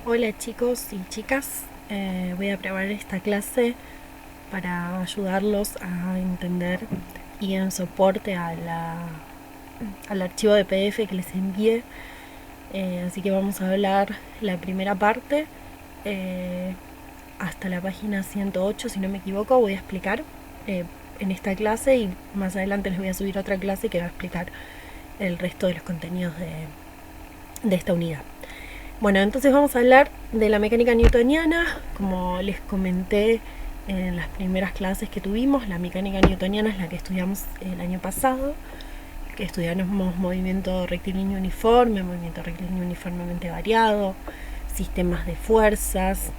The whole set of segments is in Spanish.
Hola chicos y chicas, voy a preparar esta clase para ayudarlos a entender y en soporte al archivo de PDF que les envié. Así que vamos a hablar la primera parte hasta la página 108, si no me equivoco. Voy a explicar en esta clase y más adelante les voy a subir otra clase que va a explicar el resto de los contenidos de esta unidad. Bueno, entonces vamos a hablar de la mecánica newtoniana. Como les comenté en las primeras clases que tuvimos, la mecánica newtoniana es la que estudiamos el año pasado, que estudiamos movimiento rectilíneo uniformemente variado, sistemas de fuerzas,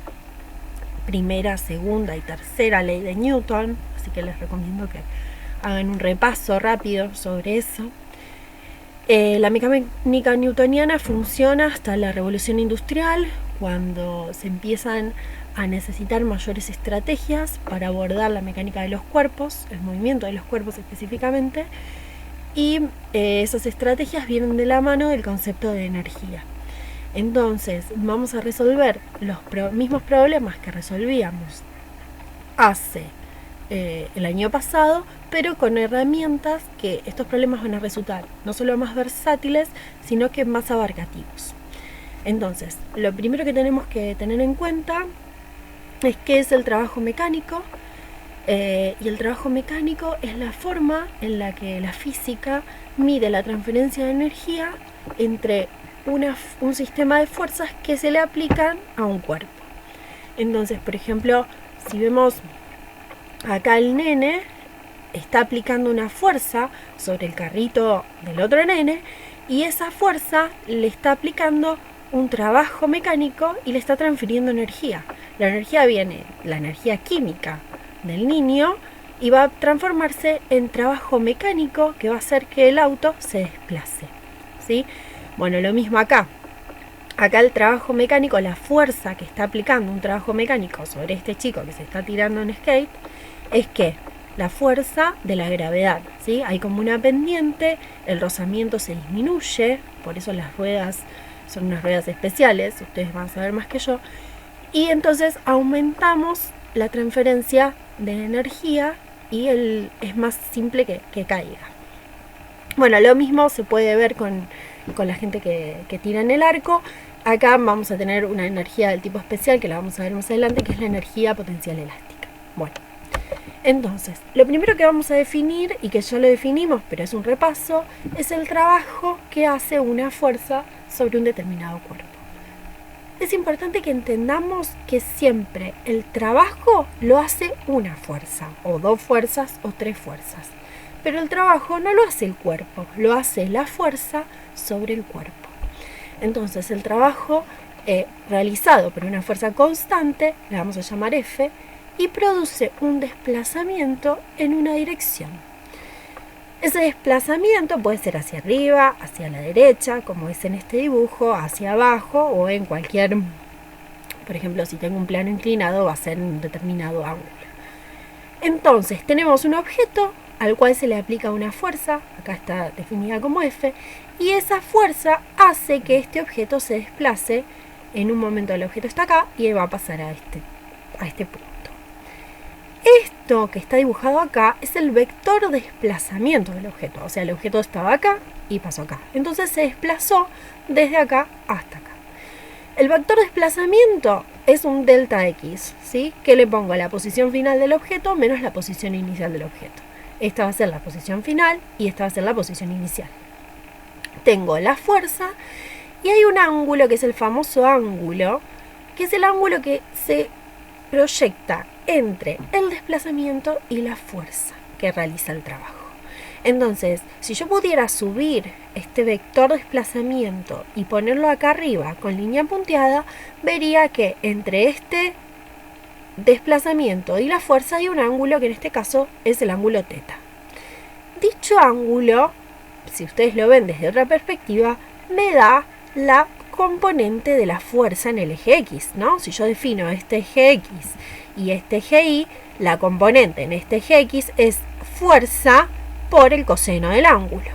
primera, segunda y tercera ley de Newton, así que les recomiendo que hagan un repaso rápido sobre eso. La mecánica newtoniana funciona hasta la revolución industrial, cuando se empiezan a necesitar mayores estrategias para abordar la mecánica de los cuerpos, el movimiento de los cuerpos específicamente, y esas estrategias vienen de la mano del concepto de energía. Entonces vamos a resolver los mismos problemas que resolvíamos hace el año pasado, pero con herramientas que estos problemas van a resultar no solo más versátiles, sino que más abarcativos. Entonces, lo primero que tenemos que tener en cuenta es qué es el trabajo mecánico, y el trabajo mecánico es la forma en la que la física mide la transferencia de energía entre un sistema de fuerzas que se le aplican a un cuerpo. Entonces, por ejemplo, si vemos acá, el nene está aplicando una fuerza sobre el carrito del otro nene, y esa fuerza le está aplicando un trabajo mecánico y le está transfiriendo energía. La energía viene, la energía química del niño, y va a transformarse en trabajo mecánico que va a hacer que el auto se desplace, ¿sí? Bueno, lo mismo acá. Acá el trabajo mecánico, la fuerza que está aplicando un trabajo mecánico sobre este chico que se está tirando en skate, es que la fuerza de la gravedad, ¿sí? Hay como una pendiente, el rozamiento se disminuye, por eso las ruedas son unas ruedas especiales, ustedes van a saber más que yo, y entonces aumentamos la transferencia de energía y es más simple que caiga. Bueno, lo mismo se puede ver con la gente que tira en el arco. Acá vamos a tener una energía del tipo especial, que la vamos a ver más adelante, que es la energía potencial elástica. Bueno, entonces, lo primero que vamos a definir, y que ya lo definimos, pero es un repaso, es el trabajo que hace una fuerza sobre un determinado cuerpo. Es importante que entendamos que siempre el trabajo lo hace una fuerza, o dos fuerzas, o tres fuerzas. Pero el trabajo no lo hace el cuerpo, lo hace la fuerza sobre el cuerpo. Entonces, el trabajo realizado por una fuerza constante, la vamos a llamar F, y produce un desplazamiento en una dirección. Ese desplazamiento puede ser hacia arriba, hacia la derecha, como es en este dibujo, hacia abajo, o en cualquier, por ejemplo, si tengo un plano inclinado, va a ser en un determinado ángulo. Entonces, tenemos un objeto al cual se le aplica una fuerza, acá está definida como F, y esa fuerza hace que este objeto se desplace. En un momento el objeto está acá y va a pasar a este punto. Esto que está dibujado acá es el vector de desplazamiento del objeto. O sea, el objeto estaba acá y pasó acá. Entonces se desplazó desde acá hasta acá. El vector de desplazamiento es un delta X, ¿sí? Que le pongo a la posición final del objeto menos la posición inicial del objeto. Esta va a ser la posición final y esta va a ser la posición inicial. Tengo la fuerza y hay un ángulo que es el famoso ángulo, que es el ángulo que se proyecta entre el desplazamiento y la fuerza que realiza el trabajo. Entonces, si yo pudiera subir este vector de desplazamiento y ponerlo acá arriba con línea punteada, vería que entre este desplazamiento y la fuerza hay un ángulo que en este caso es el ángulo θ. Dicho ángulo, si ustedes lo ven desde otra perspectiva, me da la componente de la fuerza en el eje X, ¿no? Si yo defino este eje X y este eje Y, la componente en este eje X es fuerza por el coseno del ángulo.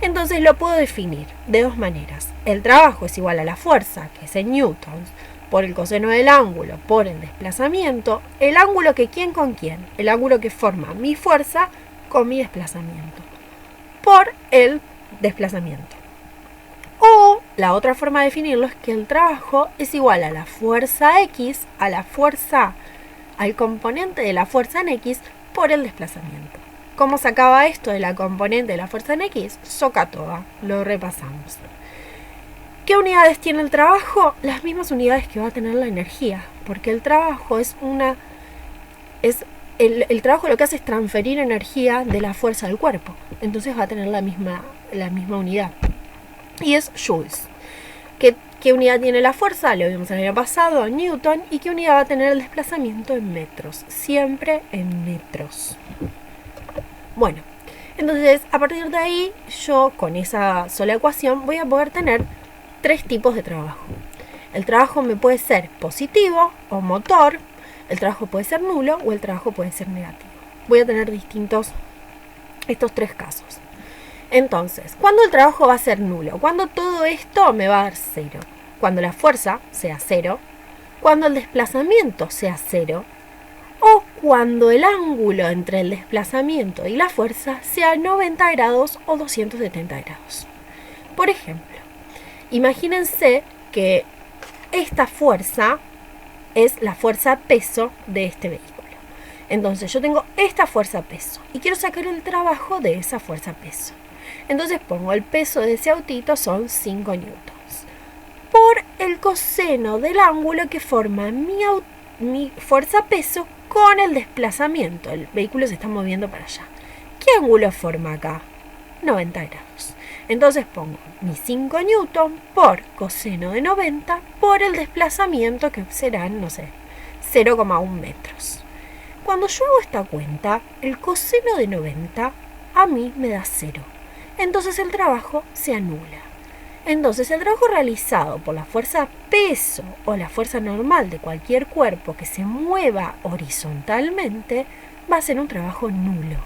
Entonces lo puedo definir de dos maneras. El trabajo es igual a la fuerza, que es en newtons, por el coseno del ángulo, por el desplazamiento, el ángulo que quién con quién, el ángulo que forma mi fuerza con mi desplazamiento, por el desplazamiento. O la otra forma de definirlo es que el trabajo es igual a la fuerza X, al componente de la fuerza en X por el desplazamiento. ¿Cómo sacaba esto de la componente de la fuerza en X? SOHCAHTOA, lo repasamos. ¿Qué unidades tiene el trabajo? Las mismas unidades que va a tener la energía, porque el trabajo el trabajo lo que hace es transferir energía de la fuerza del cuerpo, entonces va a tener la misma unidad, y es joules. ¿Qué unidad tiene la fuerza? Lo vimos el año pasado, Newton. ¿Y qué unidad va a tener el desplazamiento? En metros, siempre en metros. Bueno, entonces a partir de ahí yo con esa sola ecuación voy a poder tener 3 tipos de trabajo. El trabajo me puede ser positivo o motor, el trabajo puede ser nulo o el trabajo puede ser negativo. Voy a tener estos 3 casos. Entonces, ¿cuándo el trabajo va a ser nulo? Cuando todo esto me va a dar 0. Cuando la fuerza sea 0, cuando el desplazamiento sea 0, o cuando el ángulo entre el desplazamiento y la fuerza sea 90 grados o 270 grados. Por ejemplo, imagínense que esta fuerza es la fuerza peso de este vehículo. Entonces yo tengo esta fuerza peso y quiero sacar el trabajo de esa fuerza peso. Entonces pongo el peso de ese autito, son 5 newtons, por el coseno del ángulo que forma mi fuerza peso con el desplazamiento. El vehículo se está moviendo para allá. ¿Qué ángulo forma acá? 90 grados. Entonces pongo mi 5 newton por coseno de 90 por el desplazamiento, que serán, no sé, 0,1 metros. Cuando yo hago esta cuenta, el coseno de 90 a mí me da 0. Entonces el trabajo se anula. Entonces el trabajo realizado por la fuerza peso o la fuerza normal de cualquier cuerpo que se mueva horizontalmente va a ser un trabajo nulo.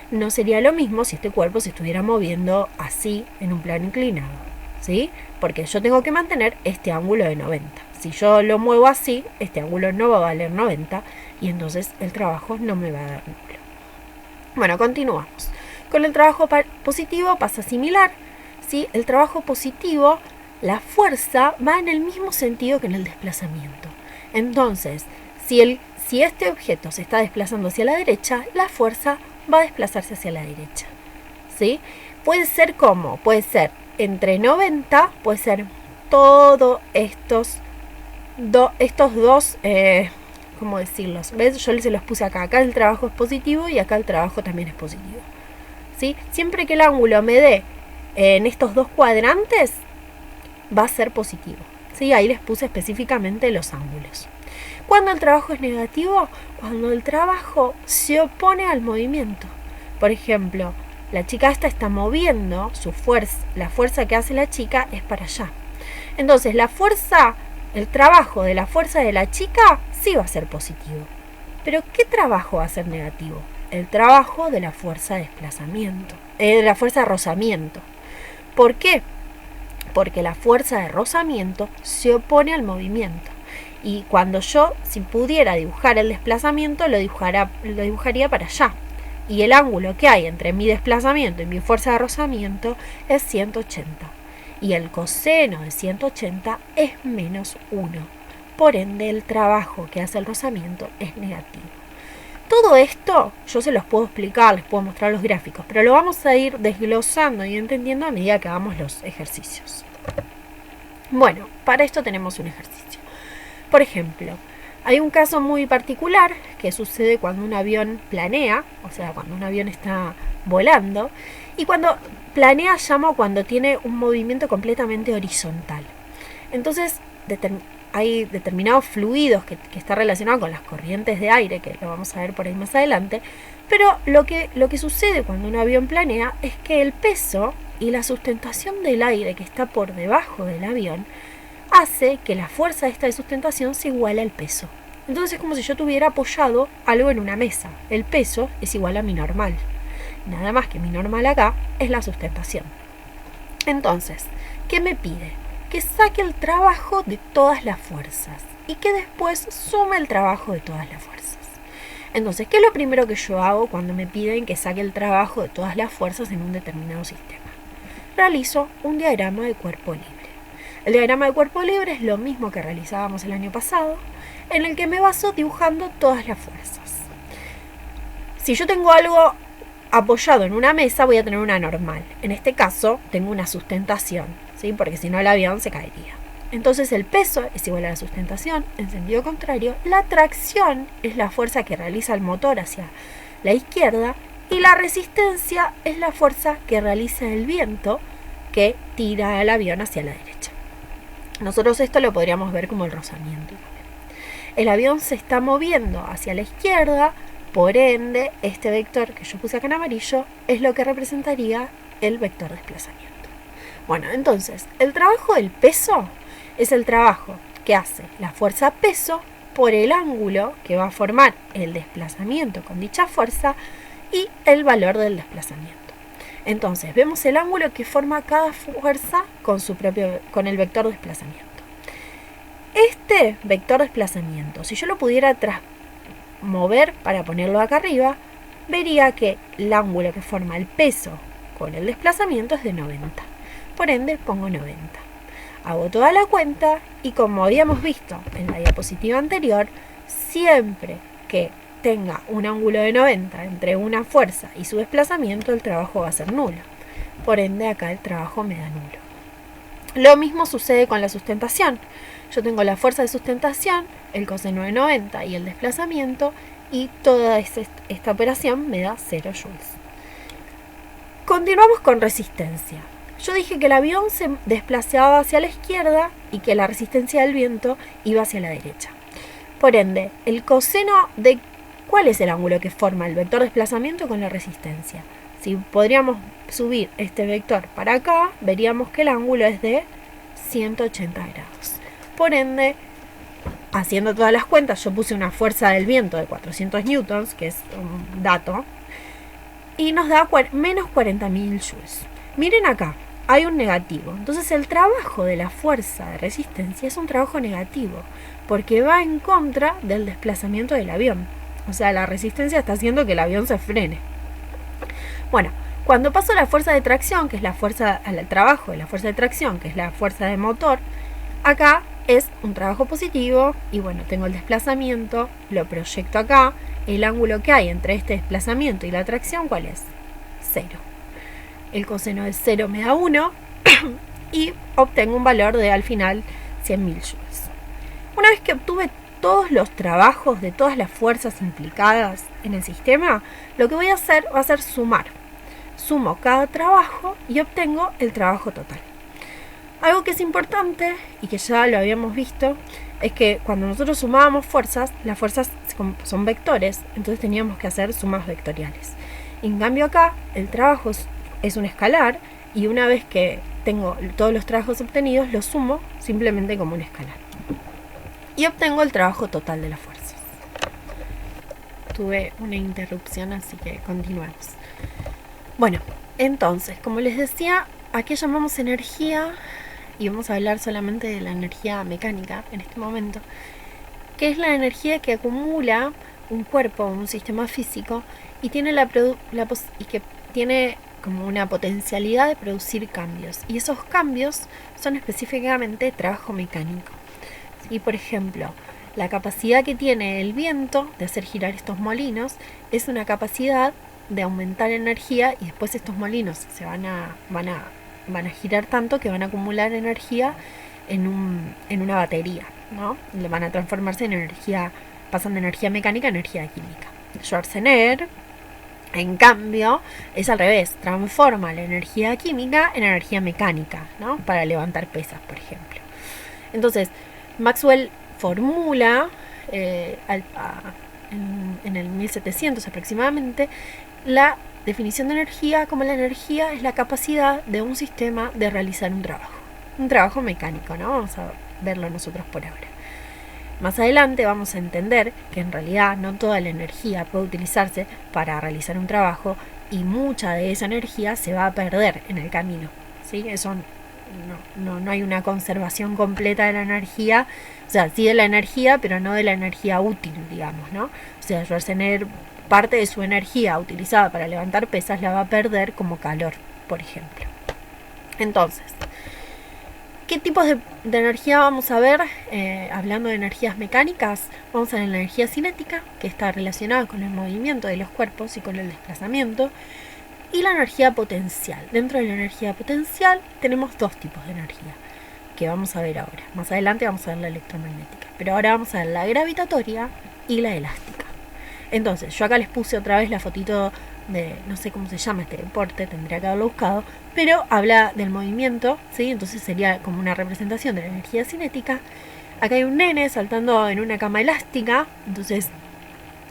No sería lo mismo si este cuerpo se estuviera moviendo así en un plano inclinado, ¿sí? Porque yo tengo que mantener este ángulo de 90. Si yo lo muevo así, este ángulo no va a valer 90 y entonces el trabajo no me va a dar nulo. Bueno, continuamos. Con el trabajo positivo pasa similar, ¿sí? El trabajo positivo, la fuerza va en el mismo sentido que en el desplazamiento. Entonces, si este objeto se está desplazando hacia la derecha, la fuerza va a desplazarse hacia la derecha, ¿sí? Puede ser como, puede ser entre 90, puede ser todos estos dos, ¿cómo decirlos? ¿Ves? Yo se los puse acá. Acá el trabajo es positivo y acá el trabajo también es positivo, ¿sí? Siempre que el ángulo me dé en estos 2 cuadrantes, va a ser positivo, ¿sí? Ahí les puse específicamente los ángulos. Cuando el trabajo es negativo, cuando el trabajo se opone al movimiento. Por ejemplo, la chica esta está moviendo su fuerza, la fuerza que hace la chica es para allá. Entonces el trabajo de la fuerza de la chica sí va a ser positivo. Pero ¿qué trabajo va a ser negativo? El trabajo de la fuerza de desplazamiento, de la fuerza de rozamiento. ¿Por qué? Porque la fuerza de rozamiento se opone al movimiento. Y cuando yo, si pudiera dibujar el desplazamiento, lo dibujaría para allá. Y el ángulo que hay entre mi desplazamiento y mi fuerza de rozamiento es 180. Y el coseno de 180 es menos 1. Por ende, el trabajo que hace el rozamiento es negativo. Todo esto yo se los puedo explicar, les puedo mostrar los gráficos, pero lo vamos a ir desglosando y entendiendo a medida que hagamos los ejercicios. Bueno, para esto tenemos un ejercicio. Por ejemplo, hay un caso muy particular que sucede cuando un avión planea, o sea, cuando un avión está volando, y cuando planea llamo cuando tiene un movimiento completamente horizontal. Entonces, hay determinados fluidos que están relacionados con las corrientes de aire, que lo vamos a ver por ahí más adelante, pero lo que sucede cuando un avión planea es que el peso y la sustentación del aire que está por debajo del avión hace que la fuerza esta de sustentación se iguale al peso. Entonces es como si yo tuviera apoyado algo en una mesa. El peso es igual a mi normal. Nada más que mi normal acá es la sustentación. Entonces, ¿qué me pide? que saque el trabajo de todas las fuerzas y que después sume el trabajo de todas las fuerzas. Entonces, ¿qué es lo primero que yo hago cuando me piden que saque el trabajo de todas las fuerzas en un determinado sistema? Realizo un diagrama de cuerpo libre. El diagrama de cuerpo libre es lo mismo que realizábamos el año pasado, en el que me baso dibujando todas las fuerzas. Si yo tengo algo apoyado en una mesa, voy a tener una normal. En este caso, tengo una sustentación, ¿sí? Porque si no el avión se caería. Entonces el peso es igual a la sustentación. En sentido contrario, la tracción es la fuerza que realiza el motor hacia la izquierda y la resistencia es la fuerza que realiza el viento que tira al avión hacia la derecha. Nosotros esto lo podríamos ver como el rozamiento. El avión se está moviendo hacia la izquierda, por ende, este vector que yo puse acá en amarillo es lo que representaría el vector de desplazamiento. Bueno, entonces, el trabajo del peso es el trabajo que hace la fuerza peso por el ángulo que va a formar el desplazamiento con dicha fuerza y el valor del desplazamiento. Entonces, vemos el ángulo que forma cada fuerza con el vector de desplazamiento. Este vector de desplazamiento, si yo lo pudiera mover para ponerlo acá arriba, vería que el ángulo que forma el peso con el desplazamiento es de 90. Por ende, pongo 90. Hago toda la cuenta y como habíamos visto en la diapositiva anterior, siempre que tenga un ángulo de 90 entre una fuerza y su desplazamiento, el trabajo va a ser nulo. Por ende, acá el trabajo me da nulo. Lo mismo sucede con la sustentación. Yo tengo la fuerza de sustentación, el coseno de 90 y el desplazamiento, y toda esta operación me da 0 joules. Continuamos con resistencia. Yo dije que el avión se desplazaba hacia la izquierda y que la resistencia del viento iba hacia la derecha. Por ende, el coseno de ¿cuál es el ángulo que forma el vector de desplazamiento con la resistencia? Si podríamos subir este vector para acá, veríamos que el ángulo es de 180 grados. Por ende, haciendo todas las cuentas, yo puse una fuerza del viento de 400 newtons, que es un dato, y nos da menos 40.000 joules. Miren acá, hay un negativo. Entonces el trabajo de la fuerza de resistencia es un trabajo negativo, porque va en contra del desplazamiento del avión. O sea, la resistencia está haciendo que el avión se frene. Bueno, cuando paso a la fuerza de tracción, que es la fuerza al trabajo de la fuerza de tracción, que es la fuerza de motor, acá es un trabajo positivo y bueno, tengo el desplazamiento, lo proyecto acá, el ángulo que hay entre este desplazamiento y la tracción, ¿cuál es? 0. El coseno de 0 me da 1 y obtengo un valor de al final 100.000 joules. Una vez que obtuve todos los trabajos de todas las fuerzas implicadas en el sistema, lo que voy a hacer va a ser sumar. Sumo cada trabajo y obtengo el trabajo total. Algo que es importante y que ya lo habíamos visto es que cuando nosotros sumábamos fuerzas, las fuerzas son vectores, entonces teníamos que hacer sumas vectoriales. En cambio acá el trabajo es un escalar y una vez que tengo todos los trabajos obtenidos, los sumo simplemente como un escalar. Y obtengo el trabajo total de las fuerzas. Tuve una interrupción, así que continuamos. Bueno, entonces, como les decía, aquí llamamos energía y vamos a hablar solamente de la energía mecánica en este momento, que es la energía que acumula un cuerpo, un sistema físico y tiene y que tiene como una potencialidad de producir cambios. Y esos cambios son específicamente trabajo mecánico. Y por ejemplo, la capacidad que tiene el viento de hacer girar estos molinos es una capacidad de aumentar energía y después estos molinos se van a girar tanto que van a acumular energía en una batería, ¿no? Van a transformarse en energía, pasan de energía mecánica a energía química. Schwarzenegger, en cambio, es al revés, transforma la energía química en energía mecánica, ¿no? Para levantar pesas, por ejemplo. Entonces, Maxwell formula en el 1700 aproximadamente la definición de energía como la energía es la capacidad de un sistema de realizar un trabajo mecánico, ¿no? Vamos a verlo nosotros por ahora. Más adelante vamos a entender que en realidad no toda la energía puede utilizarse para realizar un trabajo y mucha de esa energía se va a perder en el camino, ¿sí? Eso no hay una conservación completa de la energía, o sea, sí de la energía, pero no de la energía útil, digamos, ¿no? O sea, Schwarzenegger parte de su energía utilizada para levantar pesas la va a perder como calor, por ejemplo. Entonces, ¿qué tipos de energía vamos a ver? Hablando de energías mecánicas, vamos a ver la energía cinética, que está relacionada con el movimiento de los cuerpos y con el desplazamiento, y la energía potencial. Dentro de la energía potencial tenemos dos tipos de energía, que vamos a ver ahora. Más adelante vamos a ver la electromagnética, pero ahora vamos a ver la gravitatoria y la elástica. Entonces, yo acá les puse otra vez la fotito de, no sé cómo se llama este deporte, tendría que haberlo buscado, pero habla del movimiento, ¿sí? Entonces sería como una representación de la energía cinética. Acá hay un nene saltando en una cama elástica, entonces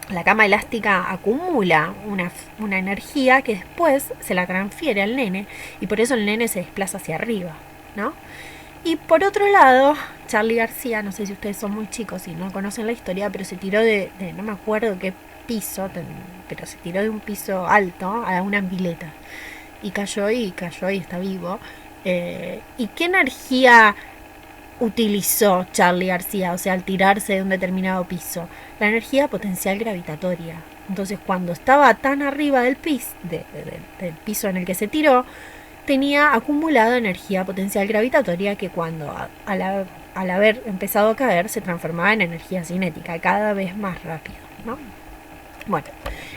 la cama elástica acumula una energía que después se la transfiere al nene, y por eso el nene se desplaza hacia arriba, ¿no? Y por otro lado, Charly García, no sé si ustedes son muy chicos y no conocen la historia, pero se tiró de no me acuerdo qué piso, pero se tiró de un piso alto a una pileta. Y cayó y está vivo. ¿Y qué energía utilizó Charly García? O sea, al tirarse de un determinado piso. La energía potencial gravitatoria. Entonces, cuando estaba tan arriba del piso en el que se tiró, tenía acumulada energía potencial gravitatoria que cuando al haber empezado a caer se transformaba en energía cinética cada vez más rápido, ¿no? Bueno,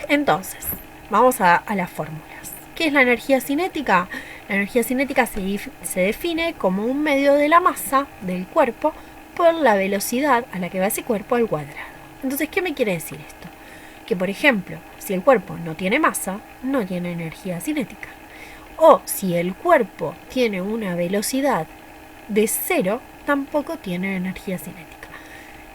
entonces vamos a las fórmulas. ¿Qué es la energía cinética? La energía cinética se define como un medio de la masa del cuerpo por la velocidad a la que va ese cuerpo al cuadrado. Entonces, ¿qué me quiere decir esto? Que, por ejemplo, si el cuerpo no tiene masa, no tiene energía cinética. O si el cuerpo tiene una velocidad de 0, tampoco tiene energía cinética.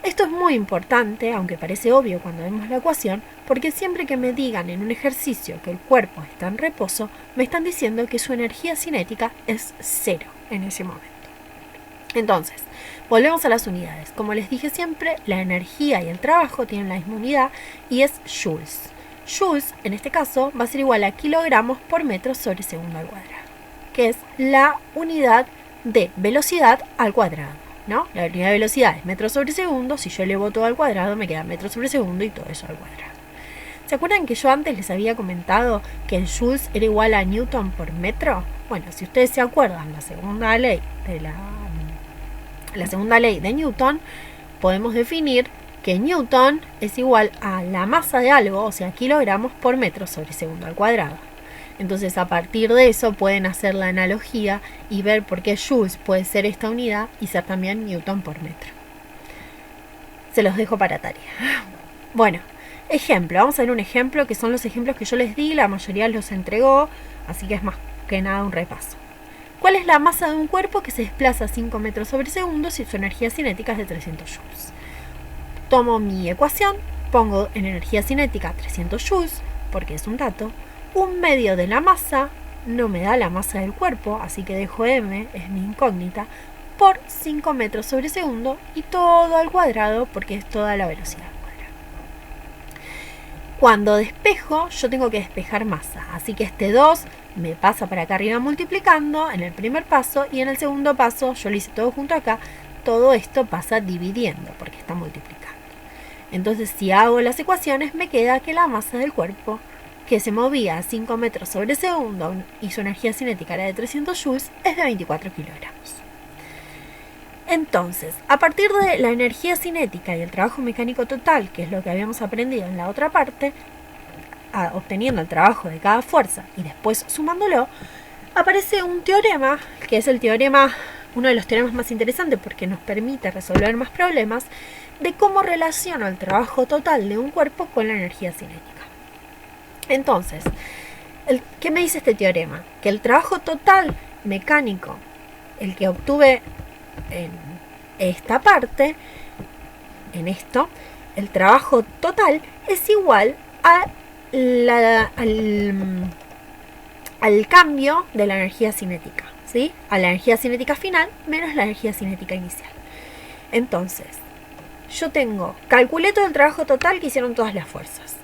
Esto es muy importante, aunque parece obvio cuando vemos la ecuación, porque siempre que me digan en un ejercicio que el cuerpo está en reposo, me están diciendo que su energía cinética es 0 en ese momento. Entonces, volvemos a las unidades. Como les dije siempre, la energía y el trabajo tienen la misma unidad y es joules. Joules, en este caso, va a ser igual a kilogramos por metro sobre segundo al cuadrado, que es la unidad de velocidad al cuadrado, ¿no? La unidad de velocidad es metros sobre segundo, si yo elevo todo al cuadrado me queda metros sobre segundo y todo eso al cuadrado. ¿Se acuerdan que yo antes les había comentado que el joules era igual a newton por metro? Bueno, si ustedes se acuerdan, la segunda ley de Newton, podemos definir que Newton es igual a la masa de algo, o sea, kilogramos por metro sobre segundo al cuadrado. Entonces, a partir de eso pueden hacer la analogía y ver por qué joules puede ser esta unidad y ser también Newton por metro. Se los dejo para tarea. Bueno, ejemplo. Vamos a ver un ejemplo que son los ejemplos que yo les di, la mayoría los entregó, así que es más que nada un repaso. ¿Cuál es la masa de un cuerpo que se desplaza a 5 metros sobre segundo si su energía cinética es de 300 joules? Tomo mi ecuación, pongo en energía cinética 300 joules, porque es un dato. Un medio de la masa no me da la masa del cuerpo, así que dejo m, es mi incógnita, por 5 metros sobre segundo y todo al cuadrado, porque es toda la velocidad al cuadrado. Cuando despejo, yo tengo que despejar masa, así que este 2 me pasa para acá arriba multiplicando en el primer paso, y en el segundo paso, yo lo hice todo junto acá, todo esto pasa dividiendo, porque está multiplicando. Entonces, si hago las ecuaciones, me queda que la masa del cuerpo, que se movía a 5 metros sobre segundo y su energía cinética era de 300 joules, es de 24 kilogramos. Entonces, a partir de la energía cinética y el trabajo mecánico total, que es lo que habíamos aprendido en la otra parte, obteniendo el trabajo de cada fuerza y después sumándolo, aparece un teorema, que es el teorema, uno de los teoremas más interesantes porque nos permite resolver más problemas, de cómo relaciona el trabajo total de un cuerpo con la energía cinética. Entonces, ¿qué me dice este teorema? Que el trabajo total mecánico, el que obtuve en esta parte, en esto, el trabajo total es igual al cambio de la energía cinética, ¿sí? A la energía cinética final menos la energía cinética inicial. Entonces, yo calculé todo el trabajo total que hicieron todas las fuerzas.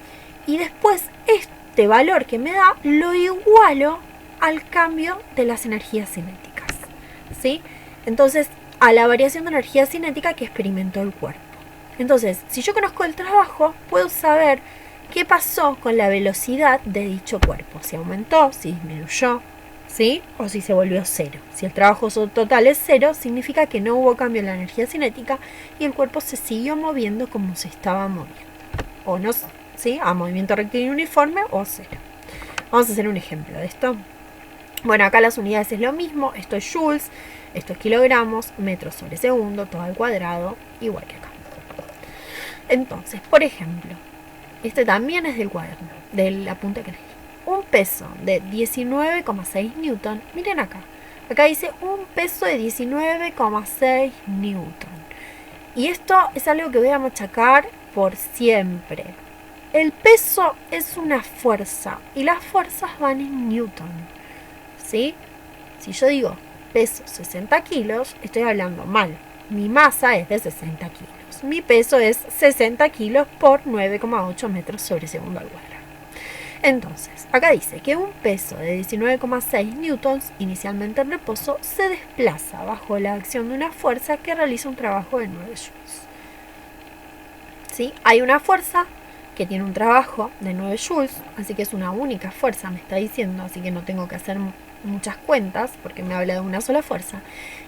Y después este valor que me da lo igualo al cambio de las energías cinéticas. ¿sí? Entonces, a la variación de energía cinética que experimentó el cuerpo. Entonces, si yo conozco el trabajo, puedo saber qué pasó con la velocidad de dicho cuerpo. Si aumentó, si disminuyó, ¿sí? O si se volvió cero. Si el trabajo total es cero, significa que no hubo cambio en la energía cinética y el cuerpo se siguió moviendo como se estaba moviendo. O no, ¿sí? A movimiento rectilíneo uniforme o cero. Vamos a hacer un ejemplo de esto. Bueno, acá las unidades es lo mismo. Esto es joules, esto es kilogramos, metros sobre segundo, todo al cuadrado, igual que acá. Entonces, por ejemplo, este también es del cuaderno, del apunte que leí. Un peso de 19,6 newton. Miren acá. Acá dice un peso de 19,6 newton. Y esto es algo que voy a machacar por siempre. El peso es una fuerza y las fuerzas van en newton. ¿Sí? Si yo digo peso 60 kilos, estoy hablando mal. Mi masa es de 60 kilos. Mi peso es 60 kilos por 9,8 metros sobre segundo al cuadrado. Entonces, acá dice que un peso de 19,6 newtons, inicialmente en reposo, se desplaza bajo la acción de una fuerza que realiza un trabajo de 9 joules. ¿Sí? Hay una fuerza que tiene un trabajo de 9 joules, así que es una única fuerza, me está diciendo, así que no tengo que hacer muchas cuentas, porque me habla de una sola fuerza,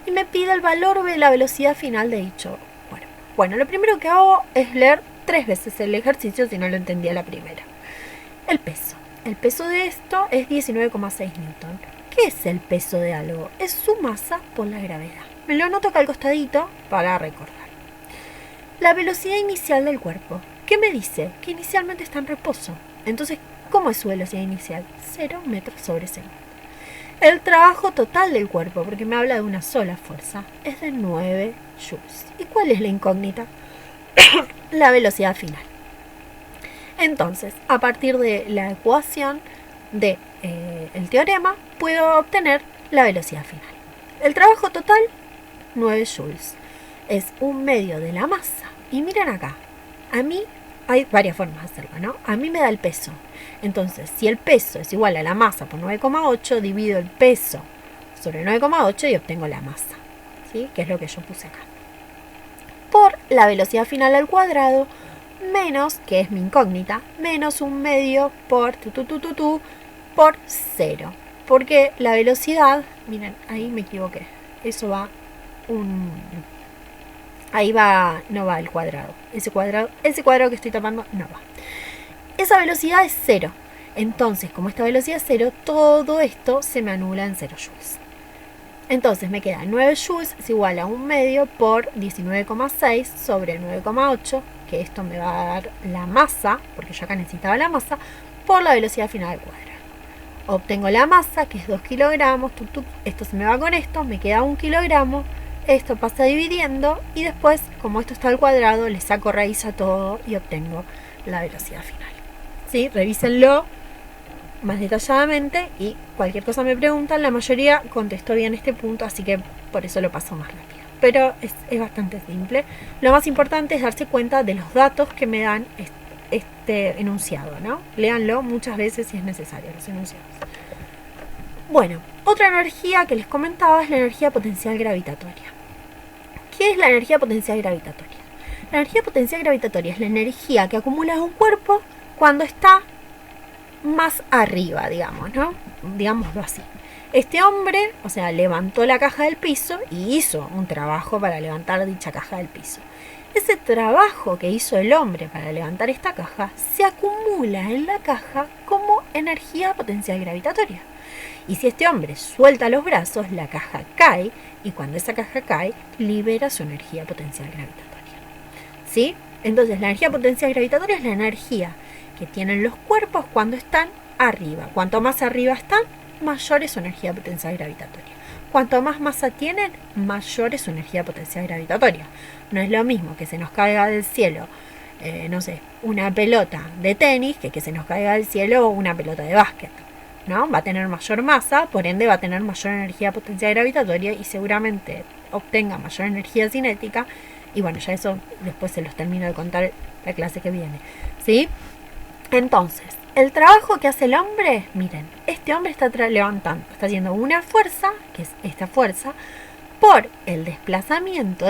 y me pide el valor de la velocidad final de dicho cuerpo. Bueno, lo primero que hago es leer 3 veces el ejercicio si no lo entendía la primera. El peso. El peso de esto es 19,6 newton. ¿Qué es el peso de algo? Es su masa por la gravedad. Me lo anoto acá al costadito para recordar. La velocidad inicial del cuerpo. ¿Qué me dice? Que inicialmente está en reposo. Entonces, ¿cómo es su velocidad inicial? 0 metros sobre segundo. El trabajo total del cuerpo, porque me habla de una sola fuerza, es de 9 joules. ¿Y cuál es la incógnita? La velocidad final. Entonces, a partir de la ecuación del teorema, puedo obtener la velocidad final. El trabajo total, 9 joules. Es un medio de la masa. Y miren acá, a mí hay varias formas de hacerlo, ¿no? A mí me da el peso. Entonces, si el peso es igual a la masa por 9,8, divido el peso sobre 9,8 y obtengo la masa, ¿sí? Que es lo que yo puse acá. Por la velocidad final al cuadrado, menos, que es mi incógnita, menos un medio por por 0. Porque la velocidad, miren, ahí me equivoqué. Eso va ahí va, no va el cuadrado. Ese cuadrado que estoy tapando no va. Esa velocidad es 0. Entonces, como esta velocidad es 0, todo esto se me anula en 0 joules. Entonces me queda 9 joules es igual a un medio por 19,6 sobre 9,8, que esto me va a dar la masa, porque yo acá necesitaba la masa, por la velocidad final al cuadrado. Obtengo la masa, que es 2 kilogramos, esto se me va con esto, me queda 1 kilogramo, esto pasa dividiendo, y después, como esto está al cuadrado, le saco raíz a todo y obtengo la velocidad final. ¿Sí? Revísenlo más detalladamente y cualquier cosa me preguntan. La mayoría contestó bien este punto, así que por eso lo paso más rápido. Pero es bastante simple. Lo más importante es darse cuenta de los datos que me dan este enunciado, ¿no? Léanlo muchas veces si es necesario, los enunciados. Bueno, otra energía que les comentaba es la energía potencial gravitatoria. ¿Qué es la energía potencial gravitatoria? La energía potencial gravitatoria es la energía que acumula un cuerpo cuando está más arriba, digamos, ¿no? Digámoslo así. Este hombre, o sea, levantó la caja del piso y hizo un trabajo para levantar dicha caja del piso. Ese trabajo que hizo el hombre para levantar esta caja se acumula en la caja como energía potencial gravitatoria. Y si este hombre suelta los brazos, la caja cae, y cuando esa caja cae, libera su energía potencial gravitatoria. ¿Sí? Entonces, la energía potencial gravitatoria es la energía que tienen los cuerpos cuando están arriba. Cuanto más arriba están, mayor es su energía potencial gravitatoria. Cuanto más masa tienen, mayor es su energía potencial gravitatoria. No es lo mismo que se nos caiga del cielo, no sé, una pelota de tenis, que se nos caiga del cielo una pelota de básquet, ¿no? Va a tener mayor masa, por ende va a tener mayor energía potencial gravitatoria y seguramente obtenga mayor energía cinética. Y bueno, ya eso después se los termino de contar la clase que viene, ¿sí? Entonces, el trabajo que hace el hombre, miren, este hombre está levantando, está haciendo una fuerza, que es esta fuerza, por el desplazamiento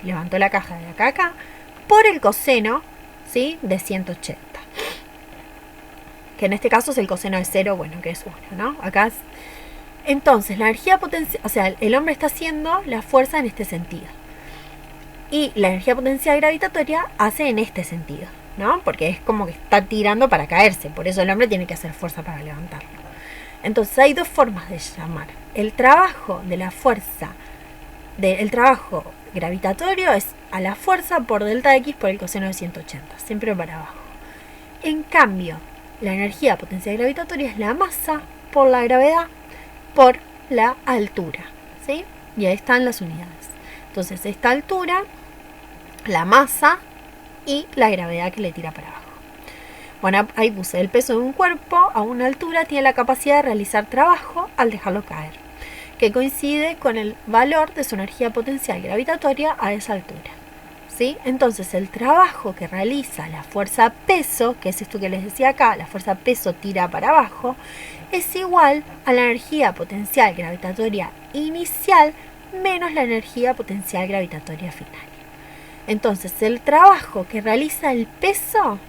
levantó la caja de acá a acá, por el coseno, ¿sí?, de 180. Que en este caso es el coseno de 0, bueno, que es 1, ¿no? Acá es... Entonces, la energía potencial, o sea, el hombre está haciendo la fuerza en este sentido. Y la energía potencial gravitatoria hace en este sentido, ¿no? Porque es como que está tirando para caerse, por eso el hombre tiene que hacer fuerza para levantarlo. Entonces hay dos formas de llamar. El trabajo de la fuerza, el trabajo gravitatorio es a la fuerza por delta X por el coseno de 180, siempre para abajo. En cambio, la energía potencial gravitatoria es la masa por la gravedad por la altura, ¿sí? Y ahí están las unidades. Entonces, esta altura, la masa y la gravedad que le tira para abajo. Bueno, ahí puse el peso de un cuerpo a una altura tiene la capacidad de realizar trabajo al dejarlo caer, que coincide con el valor de su energía potencial gravitatoria a esa altura, ¿sí? Entonces, el trabajo que realiza la fuerza peso, que es esto que les decía acá, la fuerza peso tira para abajo, es igual a la energía potencial gravitatoria inicial menos la energía potencial gravitatoria final. Entonces, el trabajo que realiza el peso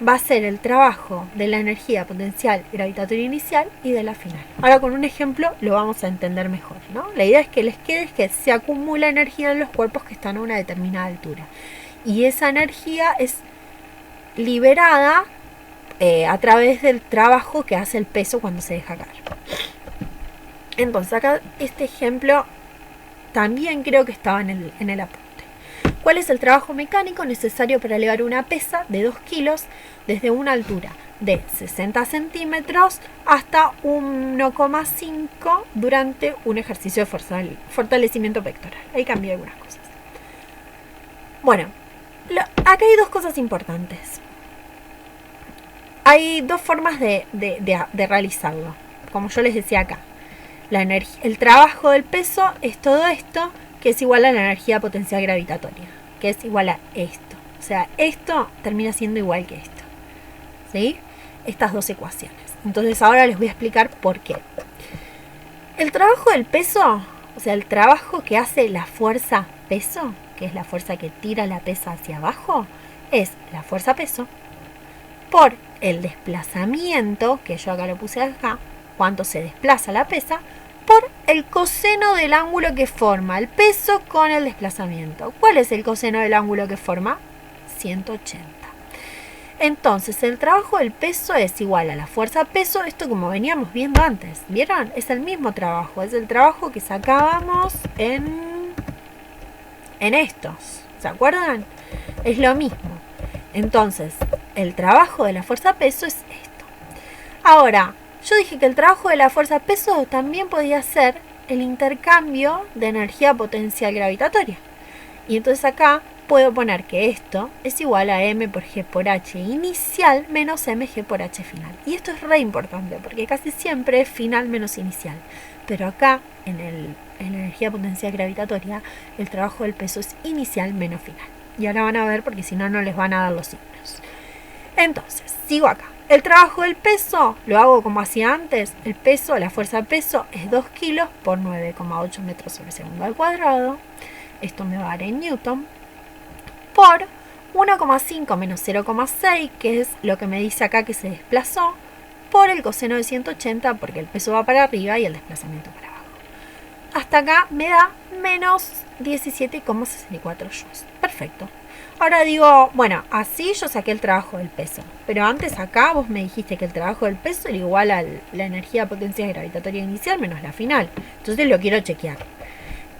va a ser el trabajo de la energía potencial gravitatoria inicial y de la final. Ahora, con un ejemplo lo vamos a entender mejor, ¿no? La idea es que les quede que se acumula energía en los cuerpos que están a una determinada altura. Y esa energía es liberada a través del trabajo que hace el peso cuando se deja caer. Entonces, acá este ejemplo también creo que estaba en el apunte. ¿Cuál es el trabajo mecánico necesario para elevar una pesa de 2 kilos desde una altura de 60 centímetros hasta 1,5 durante un ejercicio de fortalecimiento pectoral? Ahí cambié algunas cosas. Bueno, acá hay dos cosas importantes. Hay dos formas de realizarlo. Como yo les decía acá, el trabajo del peso es todo esto, que es igual a la energía potencial gravitatoria, que es igual a esto. O sea, esto termina siendo igual que esto, ¿sí? Estas dos ecuaciones. Entonces ahora les voy a explicar por qué. El trabajo del peso, o sea, el trabajo que hace la fuerza peso, que es la fuerza que tira la pesa hacia abajo, es la fuerza peso por el desplazamiento, que yo acá lo puse acá, cuánto se desplaza la pesa, por el coseno del ángulo que forma el peso con el desplazamiento. ¿Cuál es el coseno del ángulo que forma? 180. Entonces, el trabajo del peso es igual a la fuerza peso, esto como veníamos viendo antes, ¿vieron? Es el mismo trabajo, es el trabajo que sacábamos en estos, ¿se acuerdan? Es lo mismo. Entonces, el trabajo de la fuerza peso es esto. Ahora, yo dije que el trabajo de la fuerza peso también podía ser el intercambio de energía potencial gravitatoria. Y entonces acá puedo poner que esto es igual a m por g por h inicial menos mg por h final. Y esto es re importante porque casi siempre es final menos inicial. Pero acá, en la energía potencial gravitatoria, el trabajo del peso es inicial menos final. Y ahora van a ver porque si no, no les van a dar los signos. Entonces, sigo acá. El trabajo del peso lo hago como hacía antes. El peso, la fuerza peso es 2 kilos por 9,8 metros sobre segundo al cuadrado. Esto me va a dar en newton. Por 1,5 menos 0,6, que es lo que me dice acá que se desplazó, por el coseno de 180, porque el peso va para arriba y el desplazamiento para abajo. Hasta acá me da menos 17,64 joules. Perfecto. Ahora digo, bueno, así yo saqué el trabajo del peso. Pero antes acá vos me dijiste que el trabajo del peso era igual a la energía potencial gravitatoria inicial menos la final. Entonces lo quiero chequear.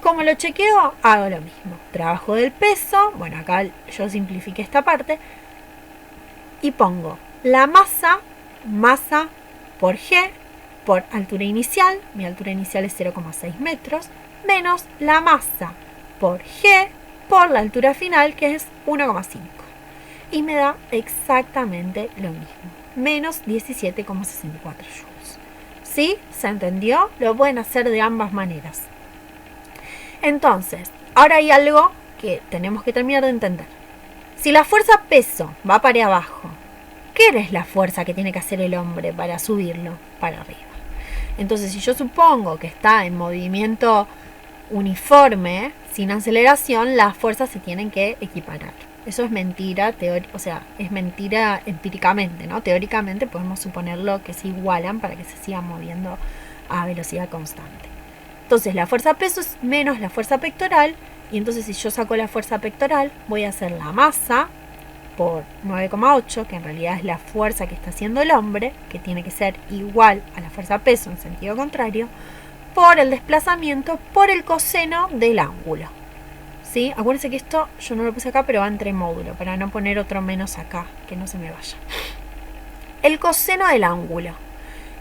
¿Cómo lo chequeo? Hago lo mismo. Trabajo del peso. Bueno, acá yo simplifiqué esta parte. Y pongo la masa por G, por altura inicial. Mi altura inicial es 0,6 metros. Menos la masa por G, por la altura final, que es 1,5. Y me da exactamente lo mismo. Menos 17,64 joules. ¿Sí? ¿Se entendió? Lo pueden hacer de ambas maneras. Entonces, ahora hay algo que tenemos que terminar de entender. Si la fuerza peso va para abajo, ¿qué es la fuerza que tiene que hacer el hombre para subirlo para arriba? Entonces, si yo supongo que está en movimiento uniforme, sin aceleración, las fuerzas se tienen que equiparar. Eso es mentira, es mentira empíricamente, ¿no? Teóricamente podemos suponerlo que se igualan para que se sigan moviendo a velocidad constante. Entonces la fuerza peso es menos la fuerza pectoral, y entonces si yo saco la fuerza pectoral, voy a hacer la masa por 9,8, que en realidad es la fuerza que está haciendo el hombre, que tiene que ser igual a la fuerza peso en sentido contrario, por el desplazamiento por el coseno del ángulo. ¿Sí? Acuérdense que esto yo no lo puse acá, pero va entre módulo, para no poner otro menos acá, que no se me vaya. El coseno del ángulo.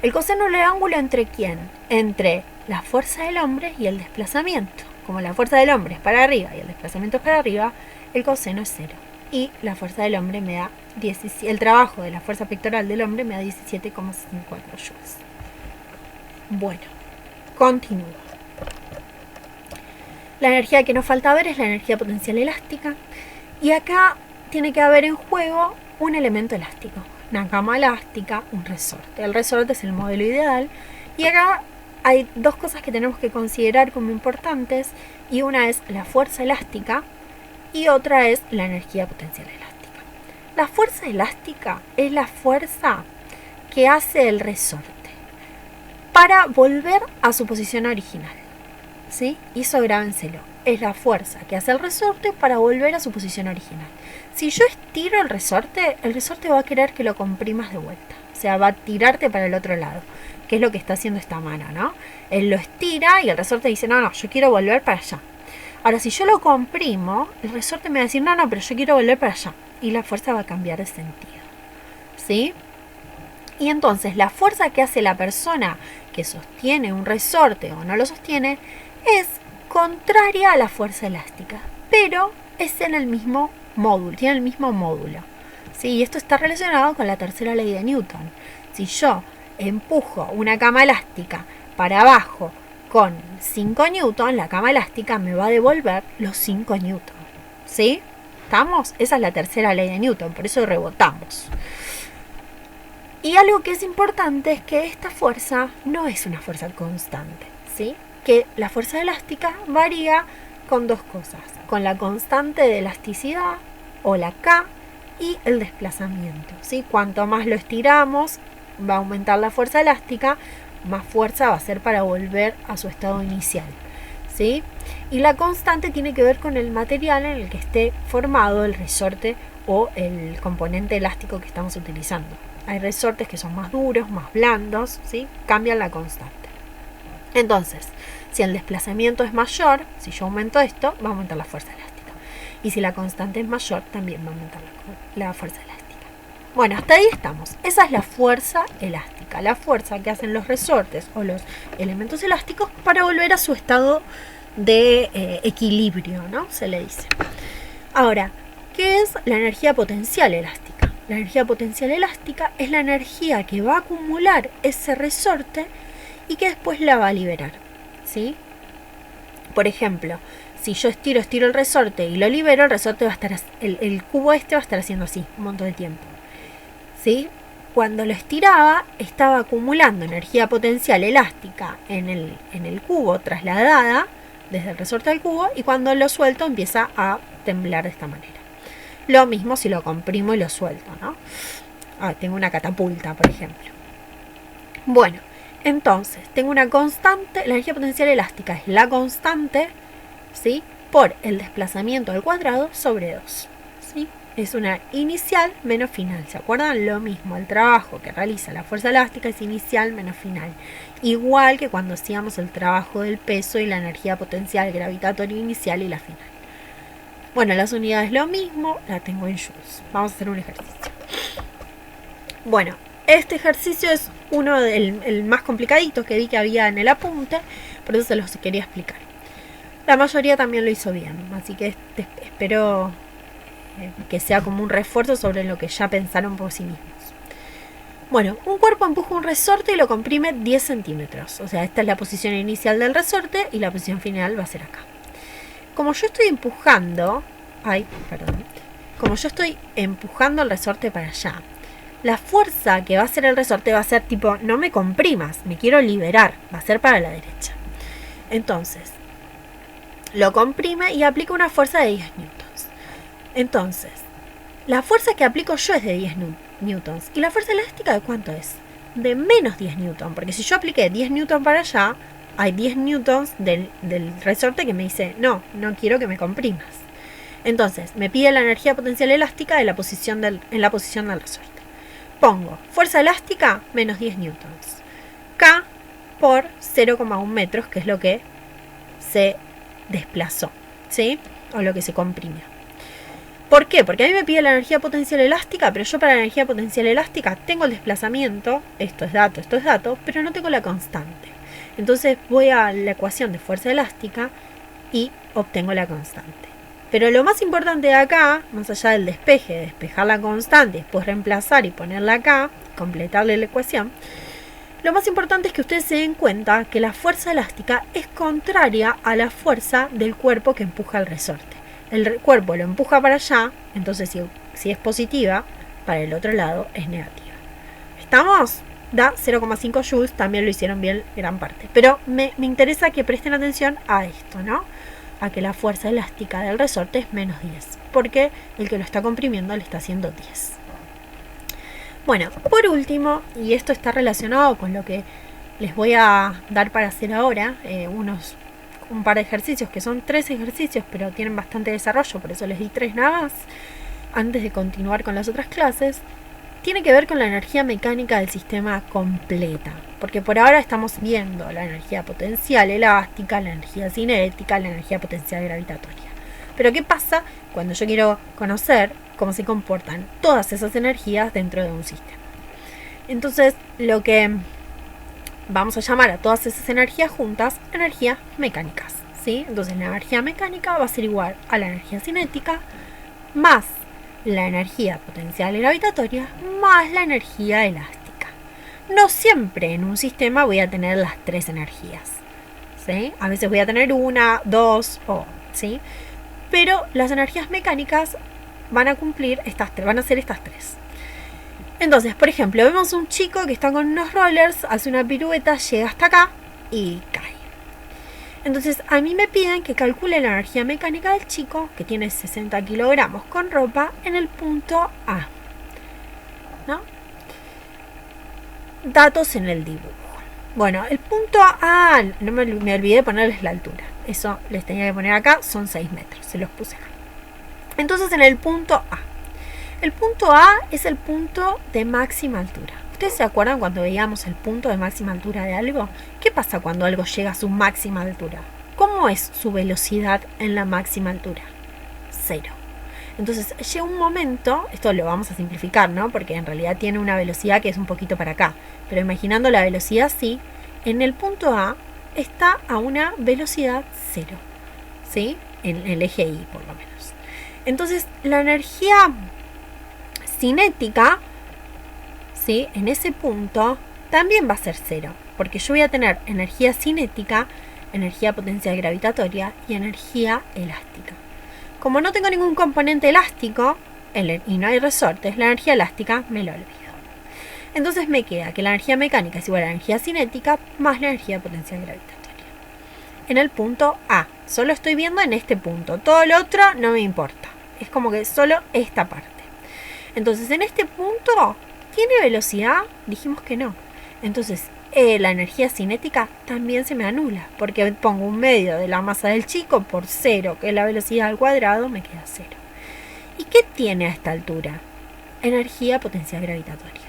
¿El coseno del ángulo entre quién? Entre la fuerza del hombre y el desplazamiento. Como la fuerza del hombre es para arriba y el desplazamiento es para arriba, el coseno es 0. Y la fuerza del hombre me da 17, el trabajo de la fuerza pectoral del hombre me da 17,64 joules. Bueno, continúo. La energía que nos falta ver es la energía potencial elástica. Y acá tiene que haber en juego un elemento elástico. Una cama elástica, un resorte. El resorte es el modelo ideal. Y acá hay dos cosas que tenemos que considerar como importantes. Y una es la fuerza elástica y otra es la energía potencial elástica. La fuerza elástica es la fuerza que hace el resorte para volver a su posición original. ¿Sí? Y eso grábenselo. Es la fuerza que hace el resorte para volver a su posición original. Si yo estiro el resorte va a querer que lo comprimas de vuelta. O sea, va a tirarte para el otro lado, que es lo que está haciendo esta mano, ¿no? Él lo estira y el resorte dice, no, yo quiero volver para allá. Ahora, si yo lo comprimo, el resorte me va a decir, no, pero yo quiero volver para allá. Y la fuerza va a cambiar de sentido. ¿Sí? Y entonces, la fuerza que hace la persona que sostiene un resorte o no lo sostiene es contraria a la fuerza elástica, pero es en el mismo módulo, tiene el mismo módulo. ¿Sí? Y esto está relacionado con la tercera ley de Newton. Si yo empujo una cama elástica para abajo con 5 newton, la cama elástica me va a devolver los 5 newton. ¿Sí? ¿Estamos? Esa es la tercera ley de Newton, por eso rebotamos. Y algo que es importante es que esta fuerza no es una fuerza constante, ¿sí? Que la fuerza elástica varía con dos cosas, con la constante de elasticidad, o la K, y el desplazamiento, ¿sí? Cuanto más lo estiramos, va a aumentar la fuerza elástica, más fuerza va a ser para volver a su estado inicial, ¿sí? Y la constante tiene que ver con el material en el que esté formado el resorte o el componente elástico que estamos utilizando. Hay resortes que son más duros, más blandos, ¿sí? Cambian la constante. Entonces, si el desplazamiento es mayor, si yo aumento esto, va a aumentar la fuerza elástica. Y si la constante es mayor, también va a aumentar la fuerza elástica. Bueno, hasta ahí estamos. Esa es la fuerza elástica, la fuerza que hacen los resortes o los elementos elásticos para volver a su estado de equilibrio, ¿no? Se le dice. Ahora, ¿qué es la energía potencial elástica? La energía potencial elástica es la energía que va a acumular ese resorte y que después la va a liberar, ¿sí? Por ejemplo, si yo estiro el resorte y lo libero, el resorte va a estar, el cubo este va a estar haciendo así un montón de tiempo, ¿sí? Cuando lo estiraba, estaba acumulando energía potencial elástica en el cubo trasladada desde el resorte al cubo, y cuando lo suelto empieza a temblar de esta manera. Lo mismo si lo comprimo y lo suelto, ¿no? Tengo una catapulta, por ejemplo. Bueno, entonces, tengo una constante, la energía potencial elástica es la constante, ¿sí? Por el desplazamiento al cuadrado sobre 2, ¿sí? Es una inicial menos final. ¿Se acuerdan? Lo mismo, el trabajo que realiza la fuerza elástica es inicial menos final. Igual que cuando hacíamos el trabajo del peso y la energía potencial gravitatoria inicial y la final. Bueno, las unidades lo mismo, la tengo en joules. Vamos a hacer un ejercicio. Bueno, este ejercicio es uno del más complicadito que vi que había en el apunte, por eso se los quería explicar. La mayoría también lo hizo bien, así que espero que sea como un refuerzo sobre lo que ya pensaron por sí mismos. Bueno, un cuerpo empuja un resorte y lo comprime 10 centímetros. O sea, esta es la posición inicial del resorte y la posición final va a ser acá. Como yo estoy empujando, como yo estoy empujando el resorte para allá, la fuerza que va a hacer el resorte va a ser tipo, no me comprimas, me quiero liberar, va a ser para la derecha. Entonces, lo comprime y aplica una fuerza de 10 newtons. Entonces, la fuerza que aplico yo es de 10 newtons. ¿Y la fuerza elástica de cuánto es? De menos 10 newtons. Porque si yo apliqué 10 newtons para allá, hay 10 newtons del resorte que me dice, no quiero que me comprimas. Entonces, me pide la energía potencial elástica en la posición del resorte. Pongo fuerza elástica menos 10 newtons. K por 0,1 metros, que es lo que se desplazó, ¿sí? O lo que se comprimió. ¿Por qué? Porque a mí me pide la energía potencial elástica, pero yo para la energía potencial elástica tengo el desplazamiento, esto es dato, pero no tengo la constante. Entonces voy a la ecuación de fuerza elástica y obtengo la constante. Pero lo más importante de acá, más allá del despeje, de despejar la constante, después reemplazar y ponerla acá, completarle la ecuación, lo más importante es que ustedes se den cuenta que la fuerza elástica es contraria a la fuerza del cuerpo que empuja el resorte. El cuerpo lo empuja para allá, entonces si es positiva, para el otro lado es negativa. ¿Estamos? Da 0,5 joules, también lo hicieron bien gran parte. Pero me interesa que presten atención a esto, ¿no? A que la fuerza elástica del resorte es menos 10, porque el que lo está comprimiendo le está haciendo 10. Bueno, por último, y esto está relacionado con lo que les voy a dar para hacer ahora, un par de ejercicios, que son 3 ejercicios, pero tienen bastante desarrollo, por eso les di 3 nada más, antes de continuar con las otras clases. Tiene que ver con la energía mecánica del sistema completa, porque por ahora estamos viendo la energía potencial elástica, la energía cinética, la energía potencial gravitatoria. Pero ¿qué pasa cuando yo quiero conocer cómo se comportan todas esas energías dentro de un sistema? Entonces, lo que vamos a llamar a todas esas energías juntas, energías mecánicas, ¿sí? Entonces, la energía mecánica va a ser igual a la energía cinética más la energía potencial gravitatoria más la energía elástica. No siempre en un sistema voy a tener las 3 energías, ¿sí? A veces voy a tener 1, 2, ¿sí? Pero las energías mecánicas van a cumplir van a ser estas 3. Entonces, por ejemplo, vemos un chico que está con unos rollers, hace una pirueta, llega hasta acá y cae. Entonces, a mí me piden que calcule la energía mecánica del chico, que tiene 60 kilogramos con ropa, en el punto A, ¿no? Datos en el dibujo. Bueno, el punto A, no me olvidé de ponerles la altura. Eso les tenía que poner acá, son 6 metros, se los puse acá. Entonces, en el punto A. El punto A es el punto de máxima altura. ¿Ustedes se acuerdan cuando veíamos el punto de máxima altura de algo? ¿Qué pasa cuando algo llega a su máxima altura? ¿Cómo es su velocidad en la máxima altura? 0. Entonces llega un momento, esto lo vamos a simplificar, ¿no? Porque en realidad tiene una velocidad que es un poquito para acá. Pero imaginando la velocidad así, en el punto A está a una velocidad 0, ¿sí? En el eje Y por lo menos. Entonces la energía cinética, ¿sí? En ese punto también va a ser 0, porque yo voy a tener energía cinética, energía potencial gravitatoria y energía elástica. Como no tengo ningún componente elástico y no hay resortes, la energía elástica me lo olvido. Entonces me queda que la energía mecánica es igual a la energía cinética más la energía potencial gravitatoria. En el punto A, solo estoy viendo en este punto, todo lo otro no me importa, es como que solo esta parte. Entonces en este punto, ¿tiene velocidad? Dijimos que no. Entonces la energía cinética también se me anula, porque pongo un medio de la masa del chico por 0, que es la velocidad al cuadrado, me queda 0. ¿Y qué tiene a esta altura? Energía potencial gravitatoria.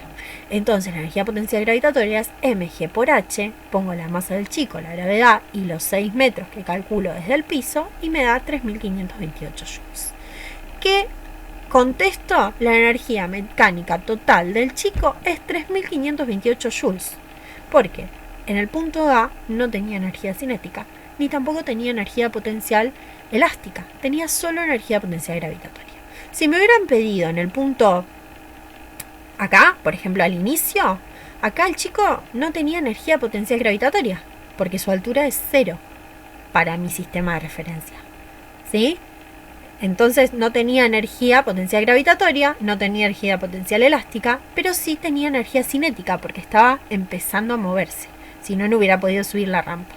Entonces la energía potencial gravitatoria es mg por h, pongo la masa del chico, la gravedad y los 6 metros que calculo desde el piso y me da 3528 joules. ¿Qué contesto? La energía mecánica total del chico es 3528 joules. Porque en el punto A no tenía energía cinética, ni tampoco tenía energía potencial elástica, tenía solo energía potencial gravitatoria. Si me hubieran pedido en el punto acá, por ejemplo al inicio, acá el chico no tenía energía potencial gravitatoria, porque su altura es 0 para mi sistema de referencia, ¿sí? Entonces no tenía energía potencial gravitatoria, no tenía energía potencial elástica, pero sí tenía energía cinética porque estaba empezando a moverse. Si no, no hubiera podido subir la rampa,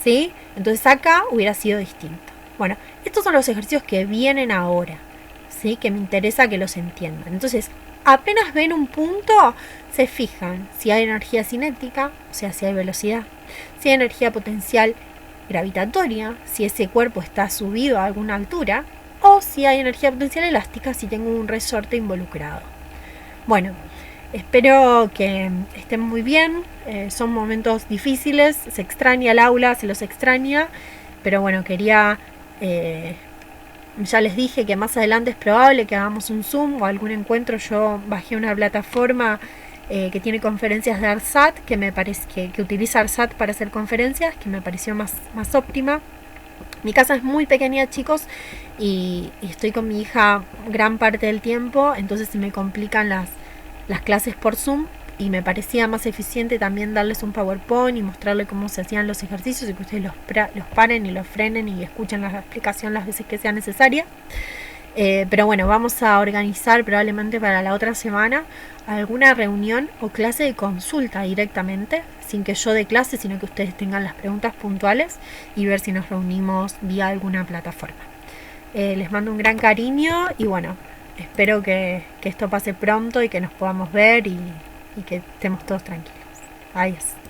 ¿sí? Entonces acá hubiera sido distinto. Bueno, estos son los ejercicios que vienen ahora, ¿sí? Que me interesa que los entiendan. Entonces, apenas ven un punto, se fijan si hay energía cinética, o sea, si hay velocidad, si hay energía potencial gravitatoria, si ese cuerpo está subido a alguna altura, o si hay energía potencial elástica, si tengo un resorte involucrado. Bueno, espero que estén muy bien. Son momentos difíciles, se extraña el aula, se los extraña, pero bueno, quería... ya les dije que más adelante es probable que hagamos un Zoom o algún encuentro. Yo bajé una plataforma que tiene conferencias de ARSAT, que me parece que utiliza ARSAT para hacer conferencias, que me pareció más óptima. Mi casa es muy pequeña, chicos, y estoy con mi hija gran parte del tiempo, entonces se me complican las clases por Zoom, y me parecía más eficiente también darles un PowerPoint y mostrarles cómo se hacían los ejercicios y que ustedes los paren y los frenen y escuchen la explicación las veces que sea necesaria. Pero bueno, vamos a organizar probablemente para la otra semana alguna reunión o clase de consulta directamente, sin que yo dé clase, sino que ustedes tengan las preguntas puntuales y ver si nos reunimos vía alguna plataforma. Les mando un gran cariño y bueno, espero que esto pase pronto y que nos podamos ver y que estemos todos tranquilos. Adiós.